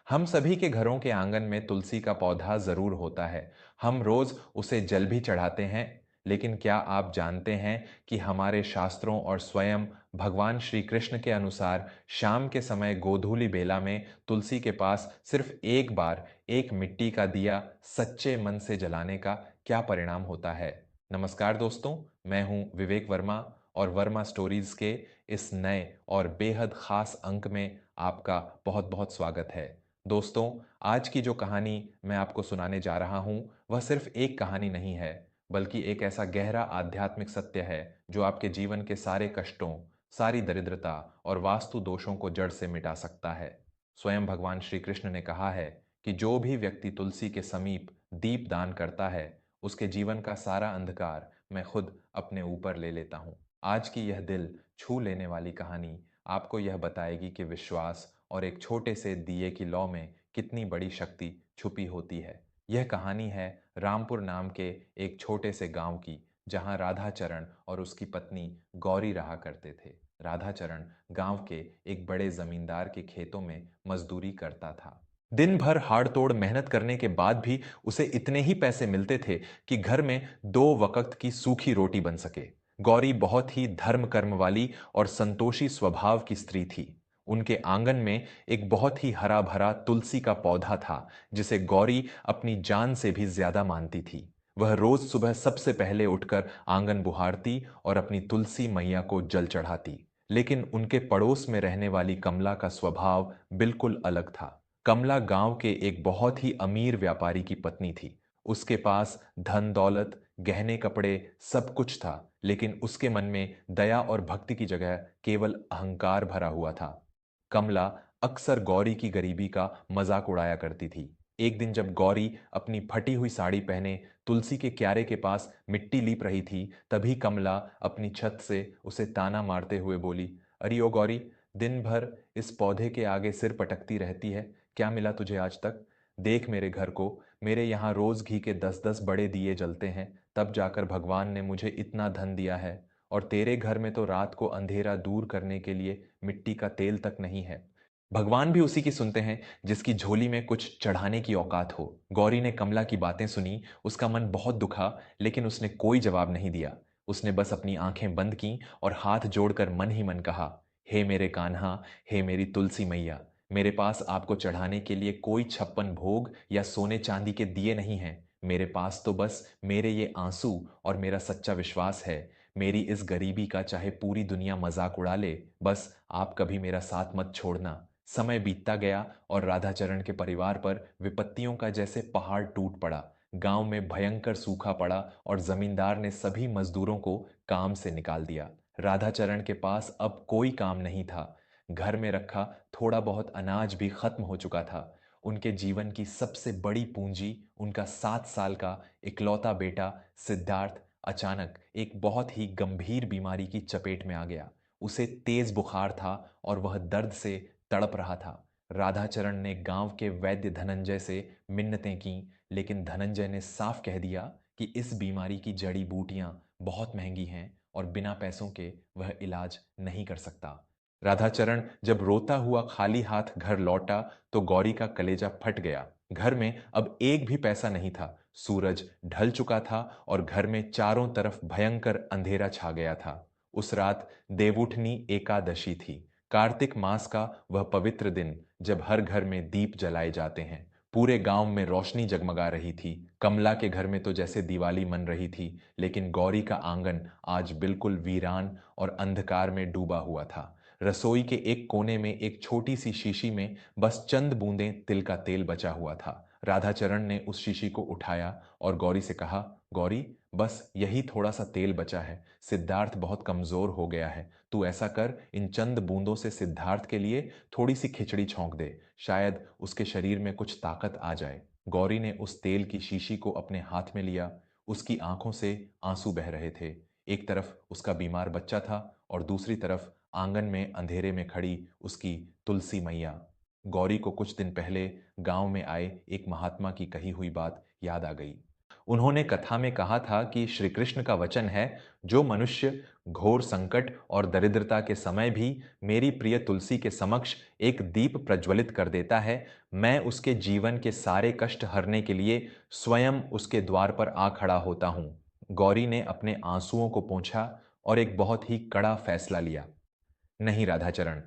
हम सभी के घरों के आंगन में तुलसी का पौधा जरूर होता है। हम रोज उसे जल भी चढ़ाते हैं। लेकिन क्या आप जानते हैं कि हमारे शास्त्रों और स्वयं भगवान श्री कृष्ण के अनुसार शाम के समय गोधूलि बेला में तुलसी के पास सिर्फ एक बार एक मिट्टी का दिया सच्चे मन से जलाने का क्या परिणाम होता है। नमस्कार दोस्तों, मैं हूं विवेक वर्मा और वर्मा स्टोरीज के इस नए और बेहद खास अंक में आपका बहुत बहुत स्वागत है। दोस्तों, आज की जो कहानी मैं आपको सुनाने जा रहा हूं वह सिर्फ एक कहानी नहीं है, बल्कि एक ऐसा गहरा आध्यात्मिक सत्य है जो आपके जीवन के सारे कष्टों, सारी दरिद्रता और वास्तु दोषों को जड़ से मिटा सकता है। स्वयं भगवान श्री कृष्ण ने कहा है कि जो भी व्यक्ति तुलसी के समीप दीप दान करता है, उसके जीवन का सारा अंधकार मैं खुद अपने ऊपर ले लेता हूँ। आज की यह दिल छू लेने वाली कहानी आपको यह बताएगी कि विश्वास और एक छोटे से दिए की लौ में कितनी बड़ी शक्ति छुपी होती है। यह कहानी है रामपुर नाम के एक छोटे से गांव की, जहां राधाचरण और उसकी पत्नी गौरी रहा करते थे। राधाचरण गांव के एक बड़े जमींदार के खेतों में मजदूरी करता था। दिन भर हाड़ तोड़ मेहनत करने के बाद भी उसे इतने ही पैसे मिलते थे कि घर में दो वक्त की सूखी रोटी बन सके। गौरी बहुत ही धर्म कर्म वाली और संतोषी स्वभाव की स्त्री थी। उनके आंगन में एक बहुत ही हरा भरा तुलसी का पौधा था, जिसे गौरी अपनी जान से भी ज्यादा मानती थी। वह रोज सुबह सबसे पहले उठकर आंगन बुहारती और अपनी तुलसी मैया को जल चढ़ाती। लेकिन उनके पड़ोस में रहने वाली कमला का स्वभाव बिल्कुल अलग था। कमला गांव के एक बहुत ही अमीर व्यापारी की पत्नी थी। उसके पास धन दौलत, गहने कपड़े सब कुछ था, लेकिन उसके मन में दया और भक्ति की जगह केवल अहंकार भरा हुआ था। कमला अक्सर गौरी की गरीबी का मजाक उड़ाया करती थी। एक दिन जब गौरी अपनी फटी हुई साड़ी पहने तुलसी के क्यारे के पास मिट्टी लीप रही थी, तभी कमला अपनी छत से उसे ताना मारते हुए बोली, अरे ओ गौरी, दिन भर इस पौधे के आगे सिर पटकती रहती है। क्या मिला तुझे आज तक? देख मेरे घर को, मेरे यहाँ रोज घी के 10-10 बड़े दिए जलते हैं, तब जाकर भगवान ने मुझे इतना धन दिया है। और तेरे घर में तो रात को अंधेरा दूर करने के लिए मिट्टी का तेल तक नहीं है। भगवान भी उसी की सुनते हैं जिसकी झोली में कुछ चढ़ाने की औकात हो। गौरी ने कमला की बातें सुनी, उसका मन बहुत दुखा, लेकिन उसने कोई जवाब नहीं दिया। उसने बस अपनी आंखें बंद की और हाथ जोड़कर मन ही मन कहा, हे मेरे कान्हा, हे मेरी तुलसी मैया, मेरे पास आपको चढ़ाने के लिए कोई 56 भोग या सोने चांदी के दिए नहीं हैं। मेरे पास तो बस मेरे ये आंसू और मेरा सच्चा विश्वास है। मेरी इस गरीबी का चाहे पूरी दुनिया मजाक उड़ा ले, बस आप कभी मेरा साथ मत छोड़ना। समय बीतता गया और राधाचरण के परिवार पर विपत्तियों का जैसे पहाड़ टूट पड़ा। गांव में भयंकर सूखा पड़ा और जमींदार ने सभी मजदूरों को काम से निकाल दिया। राधाचरण के पास अब कोई काम नहीं था। घर में रखा थोड़ा बहुत अनाज भी खत्म हो चुका था। उनके जीवन की सबसे बड़ी पूंजी, उनका 7 साल का इकलौता बेटा सिद्धार्थ, अचानक एक बहुत ही गंभीर बीमारी की चपेट में आ गया। उसे तेज बुखार था और वह दर्द से तड़प रहा था। राधाचरण ने गांव के वैद्य धनंजय से मिन्नतें की, लेकिन धनंजय ने साफ कह दिया कि इस बीमारी की जड़ी बूटियां बहुत महंगी हैं और बिना पैसों के वह इलाज नहीं कर सकता। राधाचरण जब रोता हुआ खाली हाथ घर लौटा तो गौरी का कलेजा फट गया। घर में अब एक भी पैसा नहीं था। सूरज ढल चुका था और घर में चारों तरफ भयंकर अंधेरा छा गया था। उस रात देवउठनी एकादशी थी, कार्तिक मास का वह पवित्र दिन जब हर घर में दीप जलाए जाते हैं। पूरे गांव में रोशनी जगमगा रही थी। कमला के घर में तो जैसे दिवाली मन रही थी, लेकिन गौरी का आंगन आज बिल्कुल वीरान और अंधकार में डूबा हुआ था। रसोई के एक कोने में एक छोटी सी शीशी में बस चंद बूंदें तिल का तेल बचा हुआ था। राधाचरण ने उस शीशी को उठाया और गौरी से कहा, गौरी, बस यही थोड़ा सा तेल बचा है। सिद्धार्थ बहुत कमजोर हो गया है। तू ऐसा कर, इन चंद बूंदों से सिद्धार्थ के लिए थोड़ी सी खिचड़ी छौंक दे, शायद उसके शरीर में कुछ ताकत आ जाए। गौरी ने उस तेल की शीशी को अपने हाथ में लिया। उसकी आंखों से आंसू बह रहे थे। एक तरफ उसका बीमार बच्चा था और दूसरी तरफ आंगन में अंधेरे में खड़ी उसकी तुलसी मैया। गौरी को कुछ दिन पहले गांव में आए एक महात्मा की कही हुई बात याद आ गई। उन्होंने कथा में कहा था कि श्री कृष्ण का वचन है, जो मनुष्य घोर संकट और दरिद्रता के समय भी मेरी प्रिय तुलसी के समक्ष एक दीप प्रज्वलित कर देता है, मैं उसके जीवन के सारे कष्ट हरने के लिए स्वयं उसके द्वार पर आ खड़ा होता हूं। गौरी ने अपने आंसुओं को पोंछा और एक बहुत ही कड़ा फैसला लिया। नहीं राधाचरण,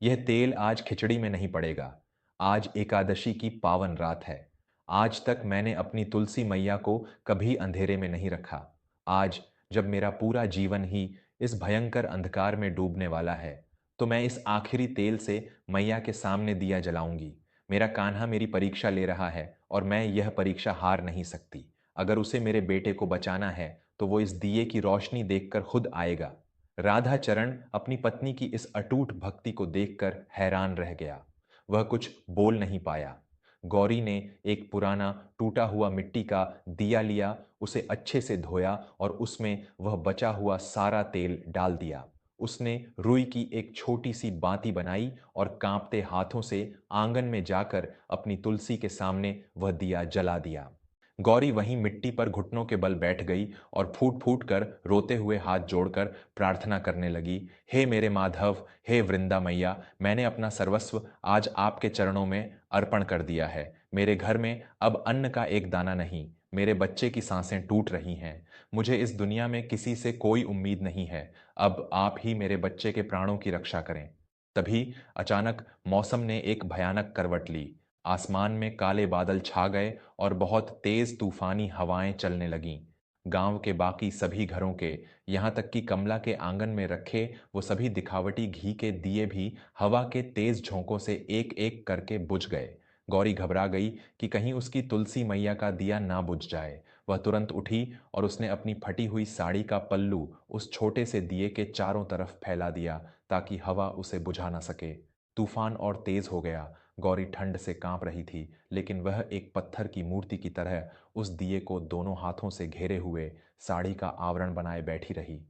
यह तेल आज खिचड़ी में नहीं पड़ेगा। आज एकादशी की पावन रात है। आज तक मैंने अपनी तुलसी मैया को कभी अंधेरे में नहीं रखा। आज जब मेरा पूरा जीवन ही इस भयंकर अंधकार में डूबने वाला है, तो मैं इस आखिरी तेल से मैया के सामने दिया जलाऊंगी। मेरा कान्हा मेरी परीक्षा ले रहा है और मैं यह परीक्षा हार नहीं सकती। अगर उसे मेरे बेटे को बचाना है, तो वो इस दिए की रोशनी देखकर खुद आएगा। राधाचरण अपनी पत्नी की इस अटूट भक्ति को देखकर हैरान रह गया। वह कुछ बोल नहीं पाया। गौरी ने एक पुराना टूटा हुआ मिट्टी का दिया लिया, उसे अच्छे से धोया और उसमें वह बचा हुआ सारा तेल डाल दिया। उसने रुई की एक छोटी सी बाती बनाई और कांपते हाथों से आंगन में जाकर अपनी तुलसी के सामने वह दिया जला दिया। गौरी वहीं मिट्टी पर घुटनों के बल बैठ गई और फूट फूट कर रोते हुए हाथ जोड़कर प्रार्थना करने लगी, हे मेरे माधव, हे वृंदा मैया, मैंने अपना सर्वस्व आज आपके चरणों में अर्पण कर दिया है। मेरे घर में अब अन्न का एक दाना नहीं, मेरे बच्चे की सांसें टूट रही हैं। मुझे इस दुनिया में किसी से कोई उम्मीद नहीं है। अब आप ही मेरे बच्चे के प्राणों की रक्षा करें। तभी अचानक मौसम ने एक भयानक करवट ली। आसमान में काले बादल छा गए और बहुत तेज तूफानी हवाएं चलने लगीं। गांव के बाकी सभी घरों के, यहाँ तक कि कमला के आंगन में रखे वो सभी दिखावटी घी के दिए भी हवा के तेज झोंकों से एक एक करके बुझ गए। गौरी घबरा गई कि कहीं उसकी तुलसी मैया का दिया ना बुझ जाए। वह तुरंत उठी और उसने अपनी फटी हुई साड़ी का पल्लू उस छोटे से दिए के चारों तरफ फैला दिया, ताकि हवा उसे बुझा ना सके। तूफान और तेज हो गया। गौरी ठंड से कांप रही थी, लेकिन वह एक पत्थर की मूर्ति की तरह उस दिए को दोनों हाथों से घेरे हुए साड़ी का आवरण बनाए बैठी रही।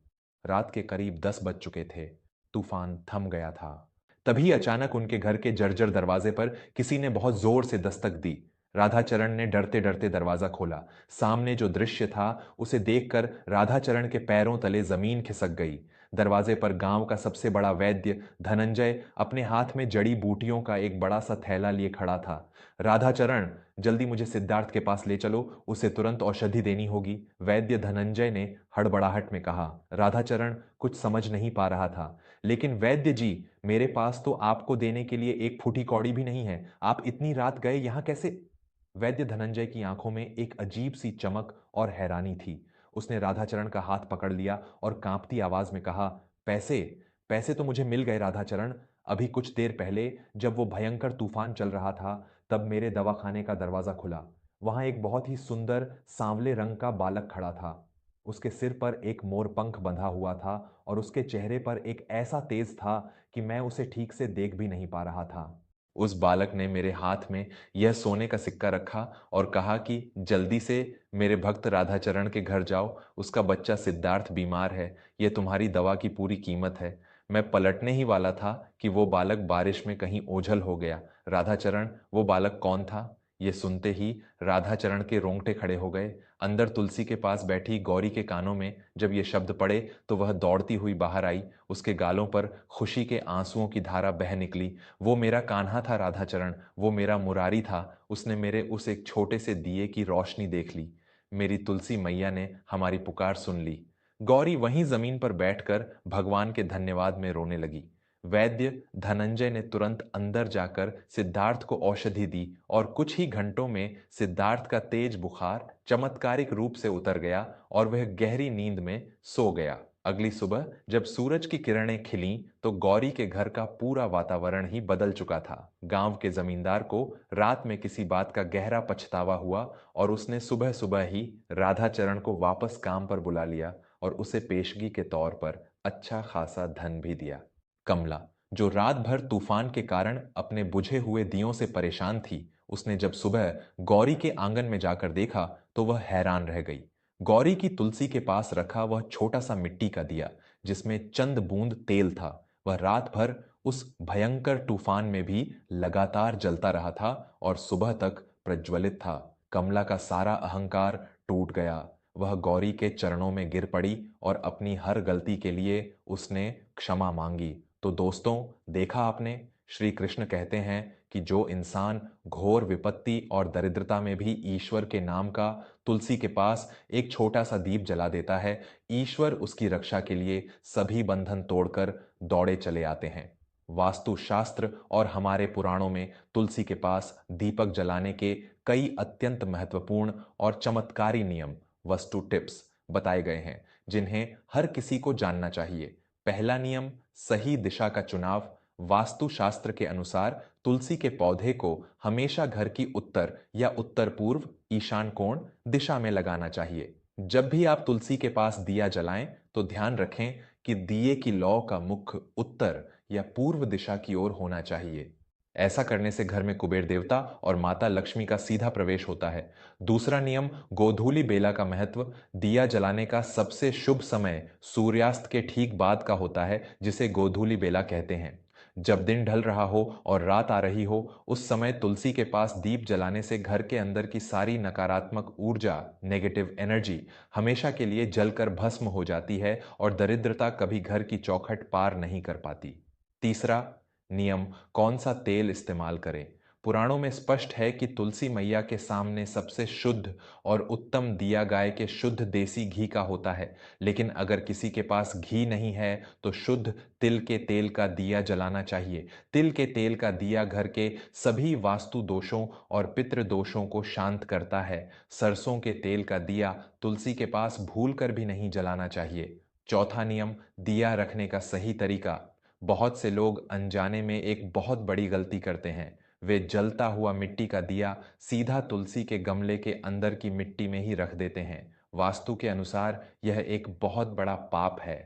रात के करीब 10 बज चुके थे। तूफान थम गया था। तभी अचानक उनके घर के जर्जर दरवाजे पर किसी ने बहुत जोर से दस्तक दी। राधाचरण ने डरते डरते दरवाजा खोला। सामने जो दृश्य था उसे देखकर राधाचरण के पैरों तले जमीन खिसक गई। दरवाजे पर गांव का सबसे बड़ा वैद्य धनंजय अपने हाथ में जड़ी बूटियों का एक बड़ा सा थैला लिए खड़ा था। राधाचरण, जल्दी मुझे सिद्धार्थ के पास ले चलो, उसे तुरंत औषधि देनी होगी, वैद्य धनंजय ने हड़बड़ाहट में कहा। राधाचरण कुछ समझ नहीं पा रहा था। लेकिन वैद्य जी, मेरे पास तो आपको देने के लिए एक फूटी कौड़ी भी नहीं है। आप इतनी रात गए यहां कैसे? वैद्य धनंजय की आंखों में एक अजीब सी चमक और हैरानी थी। उसने राधाचरण का हाथ पकड़ लिया और कांपती आवाज में कहा, पैसे? पैसे तो मुझे मिल गए राधाचरण। अभी कुछ देर पहले जब वो भयंकर तूफान चल रहा था, तब मेरे दवाखाने का दरवाजा खुला। वहां एक बहुत ही सुंदर सांवले रंग का बालक खड़ा था। उसके सिर पर एक मोरपंख बंधा हुआ था और उसके चेहरे पर एक ऐसा तेज था कि मैं उसे ठीक से देख भी नहीं पा रहा था। उस बालक ने मेरे हाथ में यह सोने का सिक्का रखा और कहा कि जल्दी से मेरे भक्त राधाचरण के घर जाओ, उसका बच्चा सिद्धार्थ बीमार है, यह तुम्हारी दवा की पूरी कीमत है। मैं पलटने ही वाला था कि वो बालक बारिश में कहीं ओझल हो गया। राधाचरण, वो बालक कौन था? ये सुनते ही राधाचरण के रोंगटे खड़े हो गए। अंदर तुलसी के पास बैठी गौरी के कानों में जब ये शब्द पड़े, तो वह दौड़ती हुई बाहर आई। उसके गालों पर खुशी के आंसुओं की धारा बह निकली। वो मेरा कान्हा था राधाचरण, वो मेरा मुरारी था। उसने मेरे उस एक छोटे से दिए की रोशनी देख ली। मेरी तुलसी मैया ने हमारी पुकार सुन ली। गौरी वहीं जमीन पर बैठकर भगवान के धन्यवाद में रोने लगी। वैद्य धनंजय ने तुरंत अंदर जाकर सिद्धार्थ को औषधि दी और कुछ ही घंटों में सिद्धार्थ का तेज बुखार चमत्कारिक रूप से उतर गया और वह गहरी नींद में सो गया। अगली सुबह जब सूरज की किरणें खिलीं, तो गौरी के घर का पूरा वातावरण ही बदल चुका था। गांव के जमींदार को रात में किसी बात का गहरा पछतावा हुआ और उसने सुबह सुबह ही राधाचरण को वापस काम पर बुला लिया और उसे पेशगी के तौर पर अच्छा खासा धन भी दिया। कमला, जो रात भर तूफान के कारण अपने बुझे हुए दियों से परेशान थी, उसने जब सुबह गौरी के आंगन में जाकर देखा तो वह हैरान रह गई। गौरी की तुलसी के पास रखा वह छोटा सा मिट्टी का दिया, जिसमें चंद बूंद तेल था, वह रात भर उस भयंकर तूफान में भी लगातार जलता रहा था और सुबह तक प्रज्वलित था। कमला का सारा अहंकार टूट गया। वह गौरी के चरणों में गिर पड़ी और अपनी हर गलती के लिए उसने क्षमा मांगी। तो दोस्तों, देखा आपने, श्री कृष्ण कहते हैं कि जो इंसान घोर विपत्ति और दरिद्रता में भी ईश्वर के नाम का तुलसी के पास एक छोटा सा दीप जला देता है, ईश्वर उसकी रक्षा के लिए सभी बंधन तोड़कर दौड़े चले आते हैं। वास्तु शास्त्र और हमारे पुराणों में तुलसी के पास दीपक जलाने के कई अत्यंत महत्वपूर्ण और चमत्कारी नियम, वस्तु टिप्स बताए गए हैं, जिन्हें हर किसी को जानना चाहिए। पहला नियम, सही दिशा का चुनाव। वास्तु शास्त्र के अनुसार तुलसी के पौधे को हमेशा घर की उत्तर या उत्तर पूर्व ईशान कोण दिशा में लगाना चाहिए। जब भी आप तुलसी के पास दिया जलाएं तो ध्यान रखें कि दिए की लौ का मुख उत्तर या पूर्व दिशा की ओर होना चाहिए। ऐसा करने से घर में कुबेर देवता और माता लक्ष्मी का सीधा प्रवेश होता है। दूसरा नियम, गोधूली बेला का महत्व। दिया जलाने का सबसे शुभ समय सूर्यास्त के ठीक बाद का होता है, जिसे गोधूली बेला कहते हैं। जब दिन ढल रहा हो और रात आ रही हो, उस समय तुलसी के पास दीप जलाने से घर के अंदर की सारी नकारात्मक ऊर्जा, नेगेटिव एनर्जी, हमेशा के लिए जलकर भस्म हो जाती है और दरिद्रता कभी घर की चौखट पार नहीं कर पाती। तीसरा नियम, कौन सा तेल इस्तेमाल करें। पुराणों में स्पष्ट है कि तुलसी मैया के सामने सबसे शुद्ध और उत्तम दिया गाय के शुद्ध देसी घी का होता है। लेकिन अगर किसी के पास घी नहीं है तो शुद्ध तिल के तेल का दिया जलाना चाहिए। तिल के तेल का दिया घर के सभी वास्तु दोषों और पितृ दोषों को शांत करता है। सरसों के तेल का दिया तुलसी के पास भूल कर भी नहीं जलाना चाहिए। चौथा नियम, दिया रखने का सही तरीका। बहुत से लोग अनजाने में एक बहुत बड़ी गलती करते हैं। वे जलता हुआ मिट्टी का दिया सीधा तुलसी के गमले के अंदर की मिट्टी में ही रख देते हैं। वास्तु के अनुसार यह एक बहुत बड़ा पाप है।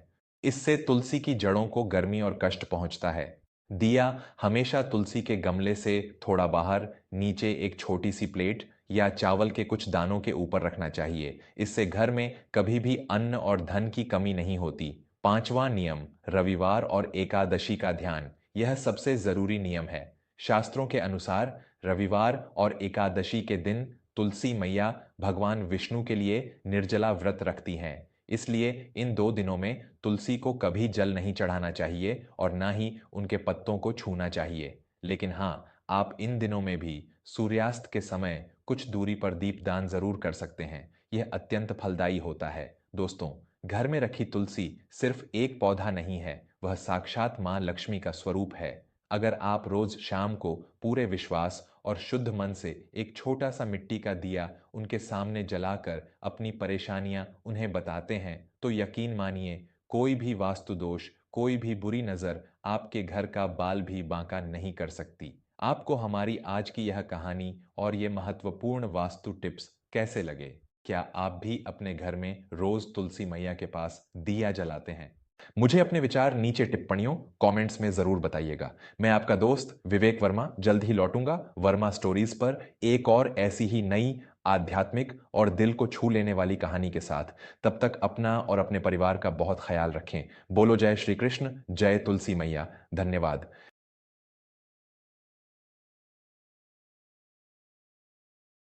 इससे तुलसी की जड़ों को गर्मी और कष्ट पहुंचता है। दिया हमेशा तुलसी के गमले से थोड़ा बाहर, नीचे एक छोटी सी प्लेट या चावल के कुछ दानों के ऊपर रखना चाहिए। इससे घर में कभी भी अन्न और धन की कमी नहीं होती। पांचवा नियम, रविवार और एकादशी का ध्यान। यह सबसे जरूरी नियम है। शास्त्रों के अनुसार रविवार और एकादशी के दिन तुलसी मैया भगवान विष्णु के लिए निर्जला व्रत रखती हैं। इसलिए इन दो दिनों में तुलसी को कभी जल नहीं चढ़ाना चाहिए और ना ही उनके पत्तों को छूना चाहिए। लेकिन हाँ, आप इन दिनों में भी सूर्यास्त के समय कुछ दूरी पर दीपदान जरूर कर सकते हैं। यह अत्यंत फलदायी होता है। दोस्तों, घर में रखी तुलसी सिर्फ एक पौधा नहीं है, वह साक्षात मां लक्ष्मी का स्वरूप है। अगर आप रोज शाम को पूरे विश्वास और शुद्ध मन से एक छोटा सा मिट्टी का दिया उनके सामने जलाकर अपनी परेशानियां उन्हें बताते हैं, तो यकीन मानिए, कोई भी वास्तु दोष, कोई भी बुरी नजर आपके घर का बाल भी बांका नहीं कर सकती। आपको हमारी आज की यह कहानी और ये महत्वपूर्ण वास्तु टिप्स कैसे लगे? क्या आप भी अपने घर में रोज तुलसी मैया के पास दिया जलाते हैं? मुझे अपने विचार नीचे टिप्पणियों, कमेंट्स में जरूर बताइएगा। मैं आपका दोस्त विवेक वर्मा जल्द ही लौटूंगा वर्मा स्टोरीज पर एक और ऐसी ही नई आध्यात्मिक और दिल को छू लेने वाली कहानी के साथ। तब तक अपना और अपने परिवार का बहुत ख्याल रखें। बोलो जय श्री कृष्ण, जय तुलसी मैया। धन्यवाद।